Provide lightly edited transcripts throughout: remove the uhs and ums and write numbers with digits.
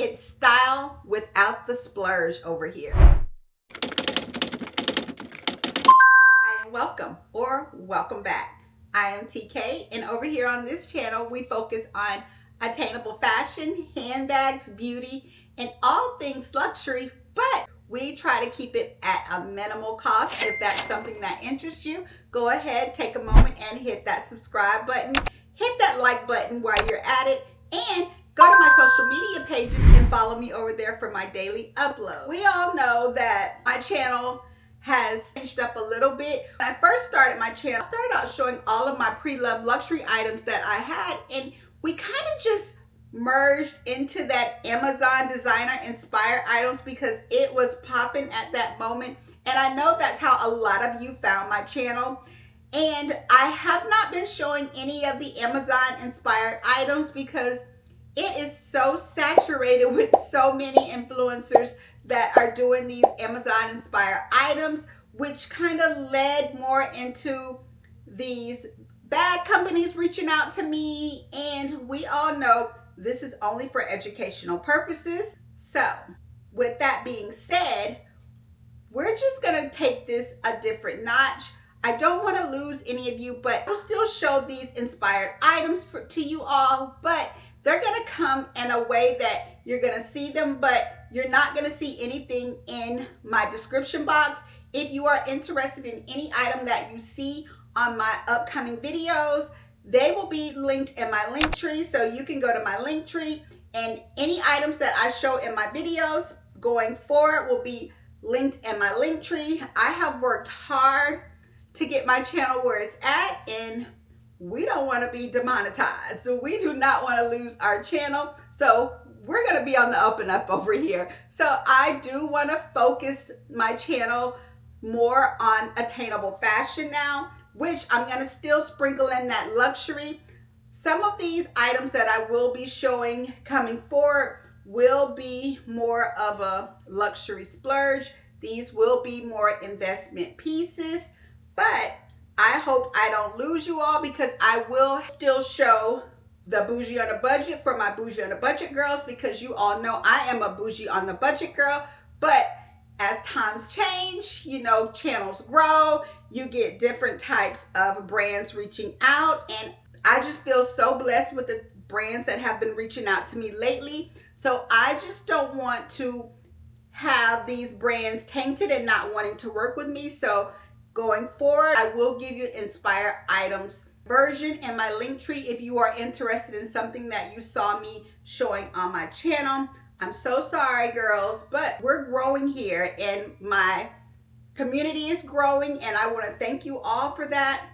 It's style without the splurge over here. Hi and welcome or welcome back. I am TK, and over here on this channel we focus on attainable fashion, handbags, beauty, and all things luxury, but we try to keep it at a minimal cost. If that's something that interests you, go ahead, take a moment and hit that subscribe button, hit that like button while you're at it, and go to my social media pages and follow me over there for my daily upload. We all know that my channel has changed up a little bit. When I first started my channel, I started out showing all of my pre-loved luxury items that I had, and we kind of just merged into that Amazon designer inspired items because it was popping at that moment. And I know that's how a lot of you found my channel. And I have not been showing any of the Amazon inspired items because it is so saturated with so many influencers that are doing these Amazon inspired items, which kind of led more into these bag companies reaching out to me. And we all know this is only for educational purposes. So with that being said, we're just gonna take this a different notch. I don't want to lose any of you, but I'll still show these inspired items to you all, but they're gonna come in a way that you're gonna see them, but you're not gonna see anything in my description box. If you are interested in any item that you see on my upcoming videos, they will be linked in my link tree. So you can go to my link tree, and any items that I show in my videos going forward will be linked in my link tree. I have worked hard to get my channel where it's at, and we don't want to be demonetized. So we do not want to lose our channel. So we're going to be on the up and up over here. So I do want to focus my channel more on attainable fashion now, which I'm going to still sprinkle in that luxury. Some of these items that I will be showing coming forward will be more of a luxury splurge. These will be more investment pieces, but I hope I don't lose you all, because I will still show the bougie on a budget for my bougie on a budget girls, because you all know I am a bougie on the budget girl. But as times change, you know, channels grow, you get different types of brands reaching out, and I just feel so blessed with the brands that have been reaching out to me lately. So I just don't want to have these brands tainted and not wanting to work with me. So going forward, I will give you inspired items version in my link tree if you are interested in something that you saw me showing on my channel. I'm so sorry, girls, but we're growing here and my community is growing, and I want to thank you all for that.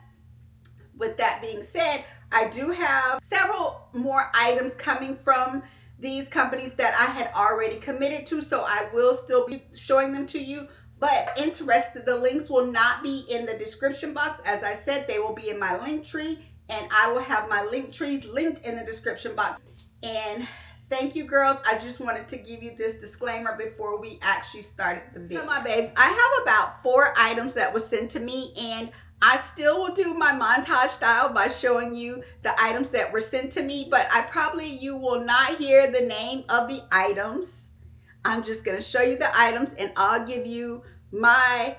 With that being said, I do have several more items coming from these companies that I had already committed to, so I will still be showing them to you. But interested, the links will not be in the description box. As I said, they will be in my link tree, and I will have my link trees linked in the description box. And thank you, girls. I just wanted to give you this disclaimer before we actually started the video. So my babes, I have about 4 items that were sent to me, and I still will do my montage style by showing you the items that were sent to me, but you will not hear the name of the items. I'm just going to show you the items, and I'll give you my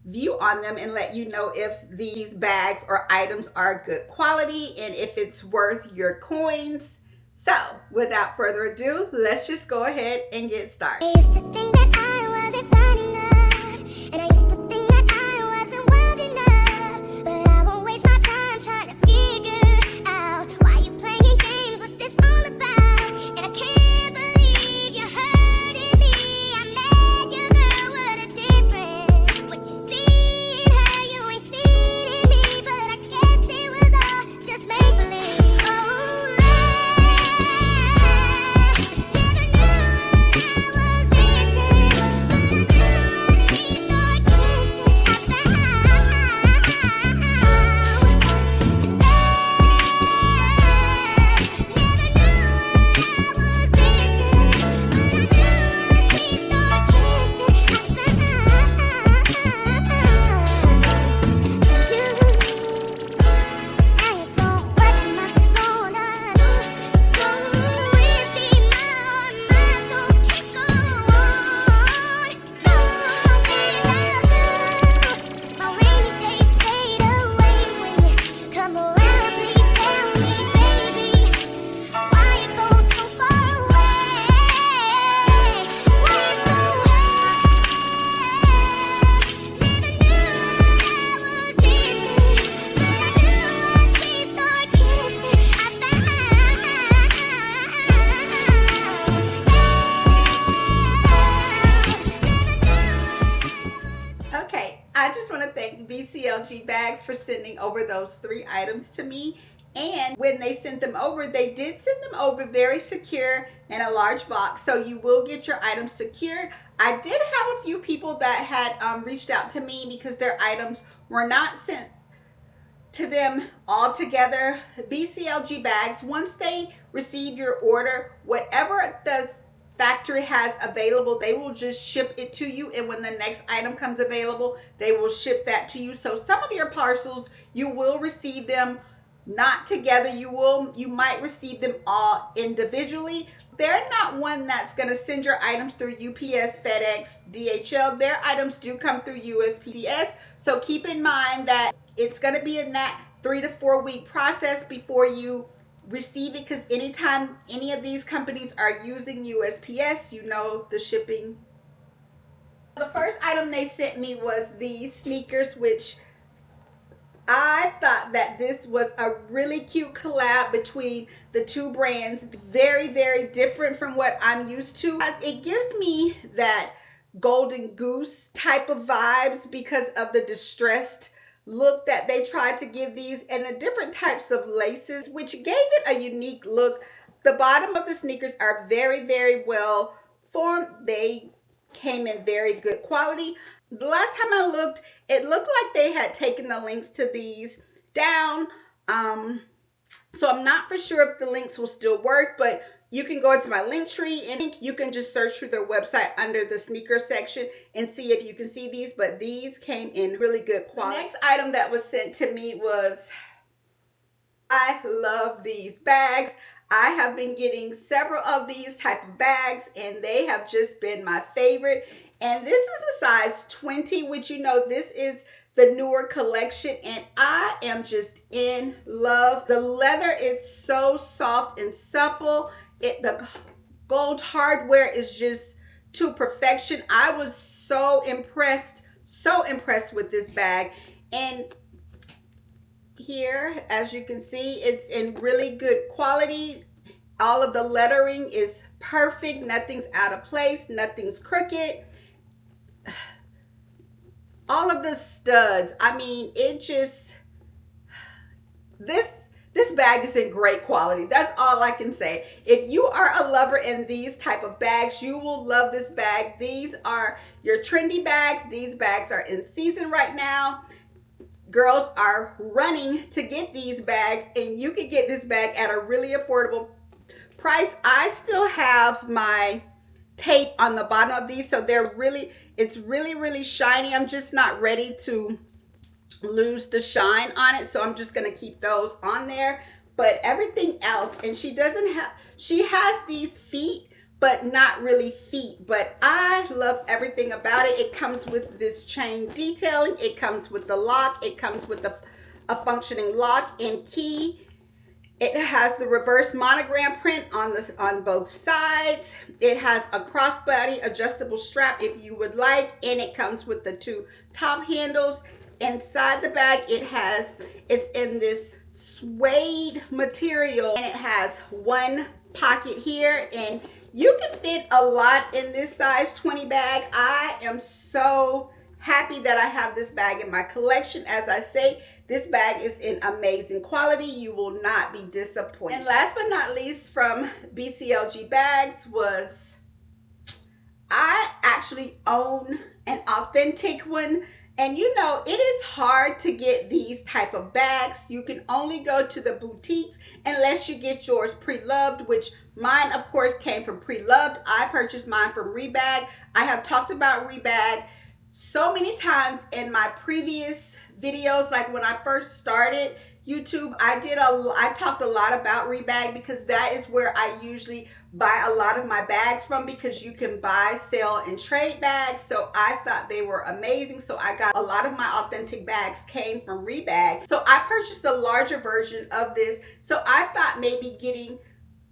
view on them and let you know if these bags or items are good quality and if it's worth your coins. So without further ado, let's just go ahead and get started. I used to think that I wasn't fine enough, and I used to think that I wasn't wild enough, but I won't waste my time trying to figure out why you playing games, what's this all about? And I can't believe you hurting me. I met you, girl, what a difference. What you see in her, you ain't seen in me, but I guess it was all just make-believe. Oh, love, never knew what I was missing. BCLG Bags for sending over those 3 items to me. And when they sent them over, they did send them over very secure in a large box, so you will get your items secured. I did have a few people that had reached out to me because their items were not sent to them all together. BCLG Bags, once they receive your order, whatever the factory has available, they will just ship it to you, and when the next item comes available, they will ship that to you. So some of your parcels, you will receive them not together. You might receive them all individually. They're not one that's going to send your items through UPS, FedEx, DHL. Their items do come through USPS. So keep in mind that it's going to be in that 3 to 4 week process before you receive it, because anytime any of these companies are using USPS, you know the shipping. The first item they sent me was these sneakers, which I thought that this was a really cute collab between the 2 brands. Very, very different from what I'm used to. It gives me that golden goose type of vibes because of the distressed look that they tried to give these, and the different types of laces, which gave it a unique look. The bottom of the sneakers are very, very well formed. They came in very good quality. The last time I looked, it looked like they had taken the links to these down. So I'm not for sure if the links will still work, but you can go into my link tree and you can just search through their website under the sneaker section and see if you can see these, but these came in really good quality. The next item that was sent to me was, I love these bags. I have been getting several of these type of bags and they have just been my favorite. And this is a size 20, which you know this is the newer collection, and I am just in love. The leather is so soft and supple. The gold hardware is just to perfection. I was so impressed with this bag. And here, as you can see, it's in really good quality. All of the lettering is perfect. Nothing's out of place. Nothing's crooked. All of the studs, I mean, it just, this bag is in great quality. That's all I can say. If you are a lover in these type of bags, you will love this bag. These are your trendy bags. These bags are in season right now. Girls are running to get these bags, and you can get this bag at a really affordable price. I still have my tape on the bottom of these, so it's really shiny. I'm just not ready to lose the shine on it, so I'm just gonna keep those on there. But everything else, and she has these feet, but not really feet. But I love everything about it. It comes with this chain detailing. It comes with the lock. It comes with a functioning lock and key. It has the reverse monogram print on both sides. It has a crossbody adjustable strap if you would like, and it comes with the 2 top handles. Inside the bag, it's in this suede material, and it has 1 pocket here, and you can fit a lot in this size 20 bag. I am so happy that I have this bag in my collection. As I say, this bag is in amazing quality. You will not be disappointed. And last but not least from BCLG Bags was, I actually own an authentic one. And you know, it is hard to get these type of bags. You can only go to the boutiques unless you get yours pre-loved, which mine of course came from pre-loved. I purchased mine from Rebag. I have talked about Rebag so many times in my previous videos. Like when I first started YouTube, I talked a lot about Rebag because that is where I usually buy a lot of my bags from, because you can buy, sell, and trade bags. So I thought they were amazing. So I got a lot of my authentic bags came from Rebag. So I purchased a larger version of this. So I thought maybe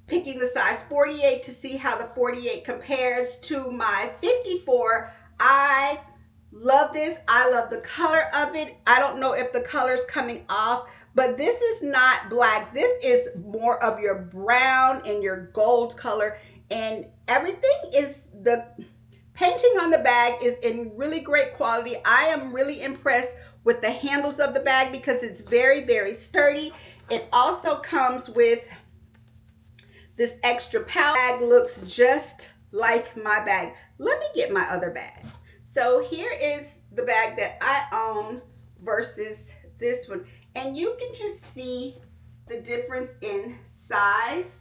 picking the size 48 to see how the 48 compares to my 54. I love this. I love the color of it. I don't know if the color's coming off, but this is not black. This is more of your brown and your gold color, and everything is, the painting on the bag is in really great quality. I am really impressed with the handles of the bag because it's very, very sturdy. It also comes with this extra pouch. Bag looks just like my bag. Let me get my other bag. So here is the bag that I own versus this one. And you can just see the difference in size.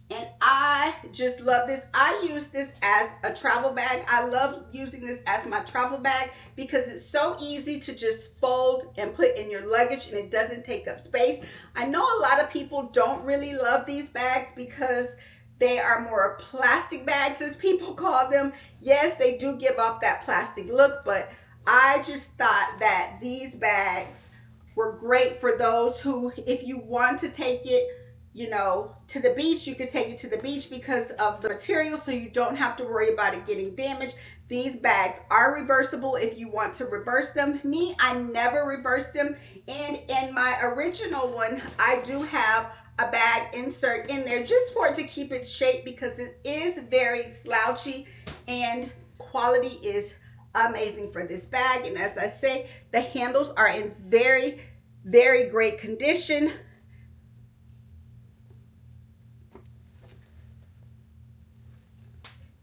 And I just love this. I use this as a travel bag. I love using this as my travel bag because it's so easy to just fold and put in your luggage and it doesn't take up space. I know a lot of people don't really love these bags because they are more plastic bags, as people call them. Yes, they do give off that plastic look, but I just thought that these bags were great for those who, if you want to take it, you know, to the beach, you could take it to the beach because of the material, so you don't have to worry about it getting damaged. These bags are reversible if you want to reverse them. Me, I never reverse them. And in my original one, I do have a bag insert in there just for it to keep its shape because it is very slouchy and quality is amazing for this bag. And as I say, the handles are in very, very great condition.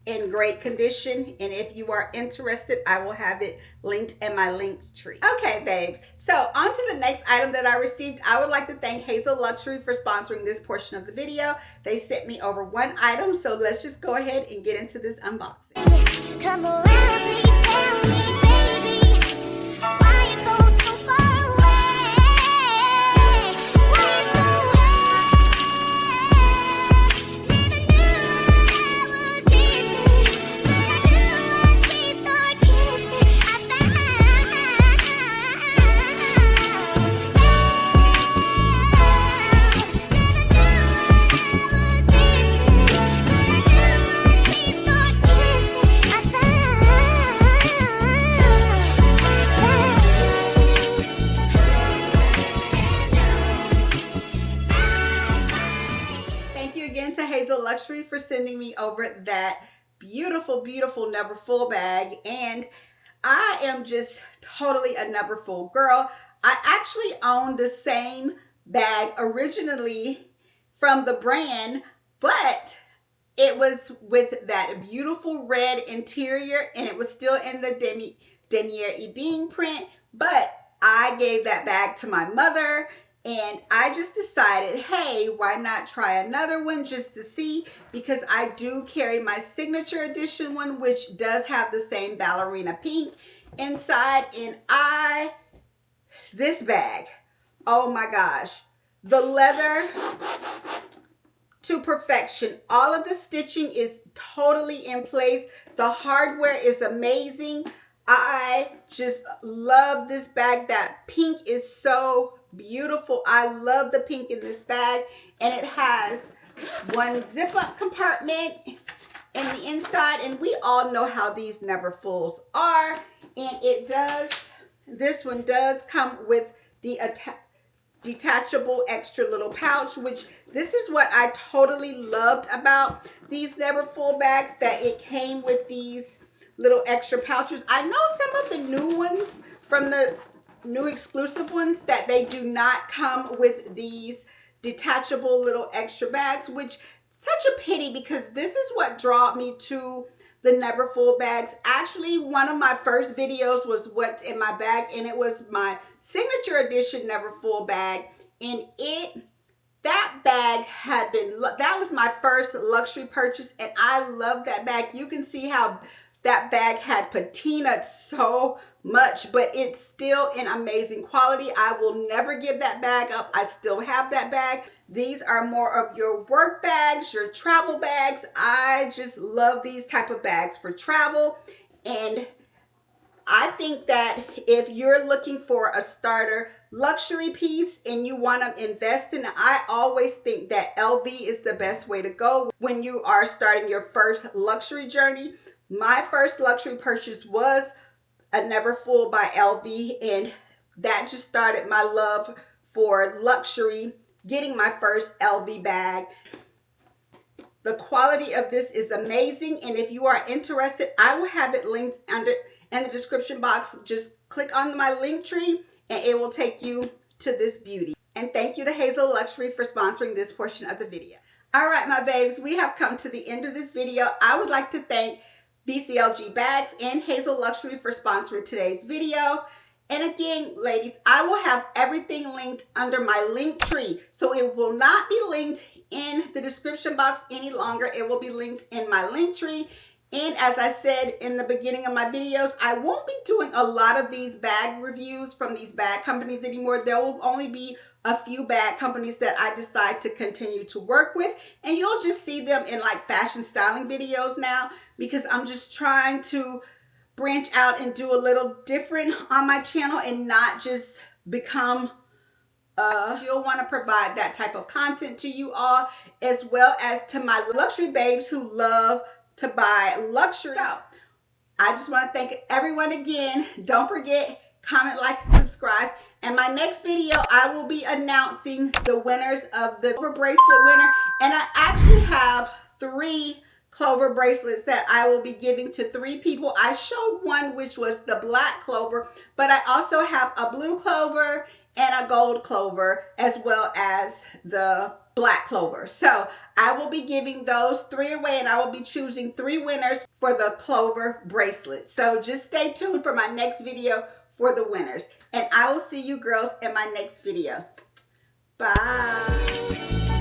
In great condition, and if you are interested, I will have it linked in my link tree. Okay, babes, so on to the next item that I received. I would like to thank Hazel Luxury for sponsoring this portion of the video. They sent me over one item, so let's just go ahead and get into this unboxing. Come around, please tell me, baby, why you go so far away? Why you go away? Never knew I was missing, but I knew once we start kissing, I found. Thank you again to Hazel Luxury for sending me over that beautiful, beautiful Never Full bag. And I am just totally a Never Full girl. I actually own the same bag originally from the brand, but it was with that beautiful red interior and it was still in the Denier Ebene print, but I gave that bag to my mother and I just decided, hey, why not try another one just to see, because I do carry my signature edition one, which does have the same ballerina pink inside. And this bag, oh my gosh, the leather to perfection. All of the stitching is totally in place. The hardware is amazing. I just love this bag. That pink is so beautiful. I love the pink in this bag, and it has one zip up compartment in the inside, and we all know how these Never Fulls are. And this one does come with the detachable extra little pouch, which this is what I totally loved about these Never Full bags, that it came with these little extra pouches. I know some of the new ones, from the new exclusive ones, that they do not come with these detachable little extra bags, which such a pity, because this is what drew me to the Never Full bags. Actually, one of my first videos was what's in my bag, and it was my signature edition Never Full bag. And that bag that was my first luxury purchase, and I love that bag. You can see how that bag had patinaed so much, but it's still in amazing quality. I will never give that bag up. I still have that bag. These are more of your work bags, your travel bags. I just love these type of bags for travel. And I think that if you're looking for a starter luxury piece and you want to invest in it, I always think that LV is the best way to go when you are starting your first luxury journey. My first luxury purchase was a Never Full by LV, and that just started my love for luxury, getting my first LV bag. The quality of this is amazing, and if you are interested, I will have it linked in the description box. Just click on my link tree and it will take you to this beauty. And thank you to Hazel Luxury for sponsoring this portion of the video. All right, my babes, we have come to the end of this video. I would like to thank BCLG Bags and Hazel Luxury for sponsoring today's video. And again, ladies, I will have everything linked under my link tree. So it will not be linked in the description box any longer. It will be linked in my link tree. And as I said in the beginning of my videos, I won't be doing a lot of these bag reviews from these bag companies anymore. There will only be a few bag companies that I decide to continue to work with. And you'll just see them in like fashion styling videos now, because I'm just trying to branch out and do a little different on my channel and not just become still want to provide that type of content to you all, as well as to my luxury babes who love to buy luxury. So I just want to thank everyone again. Don't forget, comment, like, subscribe. And my next video, I will be announcing the winners of the clover bracelet winner. And I actually have 3 clover bracelets that I will be giving to 3 people. I showed one, which was the black clover, but I also have a blue clover and a gold clover, as well as the black clover. So I will be giving those 3 away, and I will be choosing 3 winners for the clover bracelet. So just stay tuned for my next video for the winners. And I will see you girls in my next video. Bye.